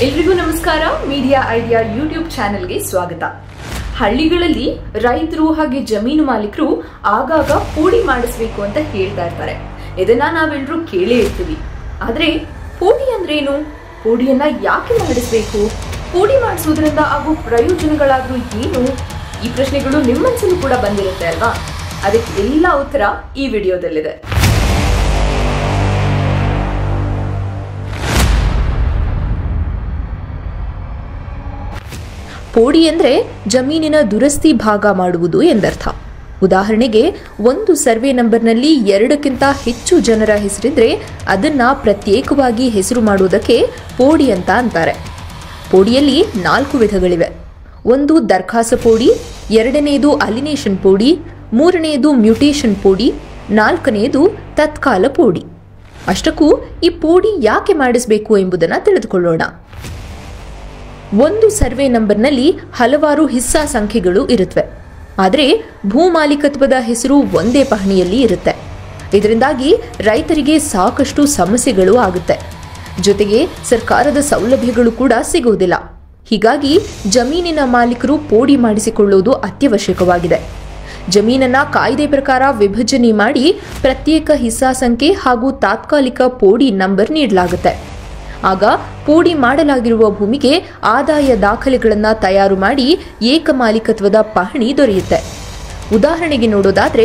ಎಲ್ರಿಗೂ ನಮಸ್ಕಾರ. Media idea YouTube ಚಾನೆಲ್ಗೆ ಸ್ವಾಗತ. ಹಳ್ಳಿಗಳಲ್ಲಿ ರೈತರು ಹಾಗೆ ಜಮೀನು ಮಾಲೀಕರು ಆಗಾಗ ಪೋಡಿ ಮಾಡಿಸಬೇಕು ಅಂತ ಹೇಳ್ತಾ ಇರ್ತಾರೆ. ಇದನ್ನ ನಾವೆಲ್ಲರೂ ಕೇಳೇ ಇರ್ತೀವಿ. ಆದ್ರೆ ಪೋಡಿ ಅಂದ್ರೇನು? ಪೋಡಿಯನ್ನ ಯಾಕೆ ಮಾಡಿಸಬೇಕು? ಪೋಡಿ ಮಾಡಿಸೋದ್ರಿಂದ ಆಗೋ ಪ್ರಯೋಜನಗಳಾದ್ರೂ ಏನು? ಈ ಪ್ರಶ್ನೆಗಳು ನಿಮ್ಮ ಮನಸ್ಸಲ್ಲೂ ಕೂಡ ಬಂದಿರುತ್ತೆ ಅಲ್ವಾ? ಅದಕ್ಕೆ ಎಲ್ಲ ಉತ್ತರ ಈ ವಿಡಿಯೋದಲ್ಲಿದೆ. ಪೋಡಿ ಅಂದ್ರೆ ಜಮೀನಿನ ದುರಸ್ತಿ ಭಾಗ ಮಾಡುವುದು ಎಂದರ್ಥ. ಉದಾಹರಣೆಗೆ, ಒಂದು ಸರ್ವೆ ನಂಬರ್ನಲ್ಲಿ 2ಕ್ಕಿಂತ ಹೆಚ್ಚು ಜನರ ಹೆಸರಿದ್ರೆ ಅದನ್ನ ಪ್ರತ್ಯೇಕವಾಗಿ ಹೆಸರು ಮಾಡುವುದಕ್ಕೆ ಪೋಡಿ ಅಂತ ಅಂತಾರೆ. ಪೋಡಿಯಲ್ಲಿ 4 ವಿಧಗಳಿವೆ. ಒಂದು ದರ್ಖಾಸ ಪೋಡಿ, 2ನೇದು ಅಲಿನೇಷನ್ ಪೋಡಿ, 3ನೇದು ಮ್ಯೂಟೇಷನ್ ಪೋಡಿ, 4ನೇದು ತತ್ಕಾಲ ಪೋಡಿ. ಅಷ್ಟಕ್ಕೂ ಈ ಪೋಡಿ ಯಾಕೆ ಮಾಡಿಸಬೇಕು ಎಂಬುದನ್ನು ತಿಳಿದುಕೊಳ್ಳೋಣ. ಒಂದು ಸರ್ವೆ ನಂಬರ್ನಲ್ಲಿ ಹಲವಾರು ಹಿಸ್ಸಾ ಸಂಖ್ಯೆಗಳು ಇರುತ್ತವೆ. ಆದರೆ ಭೂ ಮಾಲೀಕತ್ವದ ಹೆಸರು ಒಂದೇ ಪಹಣಿಯಲ್ಲಿ ಇರುತ್ತೆ. ಇದರಿಂದಾಗಿ ರೈತರಿಗೆ ಸಾಕಷ್ಟು ಸಮಸ್ಯೆಗಳು ಆಗುತ್ತೆ. ಜೊತೆಗೆ ಸರ್ಕಾರದ ಸೌಲಭ್ಯಗಳು ಕೂಡ ಸಿಗುವುದಿಲ್ಲ. ಹೀಗಾಗಿ ಜಮೀನಿನ ಮಾಲೀಕರು ಪೋಡಿ ಮಾಡಿಸಿಕೊಳ್ಳುವುದು ಅತ್ಯವಶ್ಯಕವಾಗಿದೆ. ಜಮೀನನ್ನ ಕಾಯ್ದೆ ಪ್ರಕಾರ ವಿಭಜನೆ ಮಾಡಿ ಪ್ರತ್ಯೇಕ ಹಿಸ್ಸಾ ಸಂಖ್ಯೆ ಹಾಗೂ ತಾತ್ಕಾಲಿಕ ಪೋಡಿ ನಂಬರ್ ನೀಡಲಾಗುತ್ತೆ. ಆಗ ಪೋಡಿ ಮಾಡಲಾಗಿರುವ ಭೂಮಿಗೆ ಆದಾಯ ದಾಖಲೆಗಳನ್ನು ತಯಾರು ಮಾಡಿ ಏಕಮಾಲೀಕತ್ವದ ಪಹಣಿ ದೊರೆಯುತ್ತೆ. ಉದಾಹರಣೆಗೆ ನೋಡೋದಾದ್ರೆ,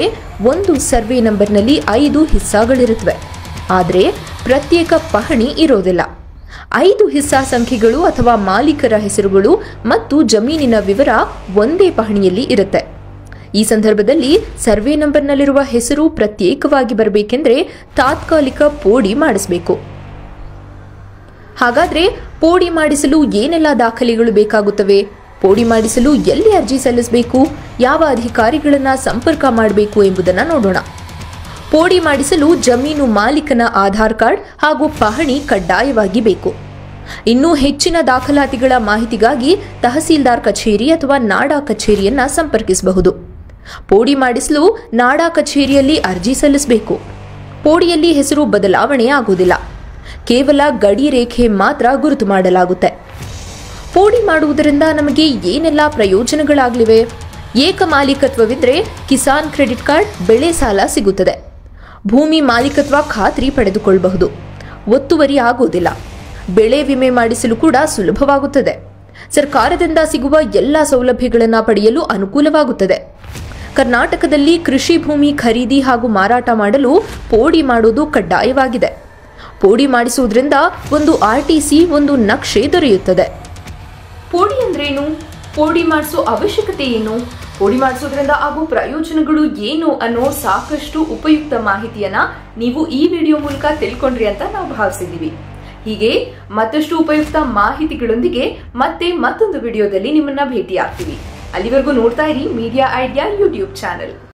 ಒಂದು ಸರ್ವೆ ನಂಬರ್ನಲ್ಲಿ 5 ಹಿಸ್ಸಾಗಳಿರುತ್ತವೆ. ಆದರೆ ಪ್ರತ್ಯೇಕ ಪಹಣಿ ಇರೋದಿಲ್ಲ. 5 ಹಿಸ್ಸಾ ಸಂಖ್ಯೆಗಳು ಅಥವಾ ಮಾಲೀಕರ ಹೆಸರುಗಳು ಮತ್ತು ಜಮೀನಿನ ವಿವರ ಒಂದೇ ಪಹಣಿಯಲ್ಲಿ ಇರುತ್ತೆ. ಈ ಸಂದರ್ಭದಲ್ಲಿ ಸರ್ವೆ ನಂಬರ್ನಲ್ಲಿರುವ ಹೆಸರು ಪ್ರತ್ಯೇಕವಾಗಿ ಬರಬೇಕೆಂದ್ರೆ ತಾತ್ಕಾಲಿಕ ಪೋಡಿ ಮಾಡಿಸಬೇಕು. ಹಾಗಾದ್ರೆ ಪೋಡಿ ಮಾಡಿಸಲು ಏನೆಲ್ಲ ದಾಖಲೆಗಳು ಬೇಕಾಗುತ್ತವೆ? ಪೋಡಿ ಮಾಡಿಸಲು ಎಲ್ಲಿ ಅರ್ಜಿ ಸಲ್ಲಿಸಬೇಕು? ಯಾವ ಅಧಿಕಾರಿಗಳನ್ನ ಸಂಪರ್ಕ ಮಾಡಬೇಕು ಎಂಬುದನ್ನು ನೋಡೋಣ. ಪೋಡಿ ಮಾಡಿಸಲು ಜಮೀನು ಮಾಲೀಕನ ಆಧಾರ್ ಕಾರ್ಡ್ ಹಾಗೂ ಪಹಣಿ ಕಡ್ಡಾಯವಾಗಿ ಬೇಕು. ಇನ್ನೂ ಹೆಚ್ಚಿನ ದಾಖಲಾತಿಗಳ ಮಾಹಿತಿಗಾಗಿ ತಹಸೀಲ್ದಾರ್ ಕಚೇರಿ ಅಥವಾ ನಾಡಾ ಕಚೇರಿಯನ್ನ ಸಂಪರ್ಕಿಸಬಹುದು. ಪೋಡಿ ಮಾಡಿಸಲು ನಾಡಾ ಕಚೇರಿಯಲ್ಲಿ ಅರ್ಜಿ ಸಲ್ಲಿಸಬೇಕು. ಪೋಡಿಯಲ್ಲಿ ಹೆಸರು ಬದಲಾವಣೆ ಆಗುವುದಿಲ್ಲ. ಕೇವಲ ಗಡಿ ರೇಖೆ ಮಾತ್ರ ಗುರುತು ಮಾಡಲಾಗುತ್ತೆ. ಪೋಡಿ ಮಾಡುವುದರಿಂದ ನಮಗೆ ಏನೆಲ್ಲ ಪ್ರಯೋಜನಗಳಾಗಲಿವೆ? ಏಕಮಾಲೀಕತ್ವವಿದ್ರೆ ಕಿಸಾನ್ ಕ್ರೆಡಿಟ್ ಕಾರ್ಡ್, ಬೆಳೆ ಸಾಲ ಸಿಗುತ್ತದೆ. ಭೂಮಿ ಮಾಲೀಕತ್ವ ಖಾತ್ರಿ ಪಡೆದುಕೊಳ್ಳಬಹುದು. ಒತ್ತುವರಿ ಆಗುವುದಿಲ್ಲ. ಬೆಳೆ ವಿಮೆ ಮಾಡಿಸಲು ಕೂಡ ಸುಲಭವಾಗುತ್ತದೆ. ಸರ್ಕಾರದಿಂದ ಸಿಗುವ ಎಲ್ಲ ಸೌಲಭ್ಯಗಳನ್ನು ಪಡೆಯಲು ಅನುಕೂಲವಾಗುತ್ತದೆ. ಕರ್ನಾಟಕದಲ್ಲಿ ಕೃಷಿ ಭೂಮಿ ಖರೀದಿ ಹಾಗೂ ಮಾರಾಟ ಮಾಡಲು ಪೋಡಿ ಮಾಡುವುದು ಕಡ್ಡಾಯವಾಗಿದೆ. ಪೋಡಿ ಮಾಡಿಸುವುದರಿಂದ ಒಂದು RTC, ಒಂದು ನಕ್ಷೆ ದೊರೆಯುತ್ತದೆ. ಪೋಡಿ ಅಂದ್ರೇನು? ಪೋಡಿ ಮಾಡಿಸೋ ಅವಶ್ಯಕತೆ ಏನು? ಪೋಡಿ ಮಾಡಿಸೋದ್ರಿಂದ ಆಗೋ ಪ್ರಯೋಜನಗಳು ಏನು ಅನ್ನೋ ಸಾಕಷ್ಟು ಉಪಯುಕ್ತ ಮಾಹಿತಿಯನ್ನ ನೀವು ಈ ವಿಡಿಯೋ ಮೂಲಕ ತಿಳ್ಕೊಂಡ್ರಿ ಅಂತ ನಾವು ಭಾವಿಸಿದ್ದೀವಿ. ಹೀಗೆ ಮತ್ತಷ್ಟು ಉಪಯುಕ್ತ ಮಾಹಿತಿಗಳೊಂದಿಗೆ ಮತ್ತೆ ಮತ್ತೊಂದು ವಿಡಿಯೋದಲ್ಲಿ ನಿಮ್ಮನ್ನ ಭೇಟಿ ಆಗ್ತೀವಿ. ಅಲ್ಲಿವರೆಗೂ ನೋಡ್ತಾ ಇರಿ ಮೀಡಿಯಾ ಐಡಿಯಾ ಯೂಟ್ಯೂಬ್ ಚಾನೆಲ್.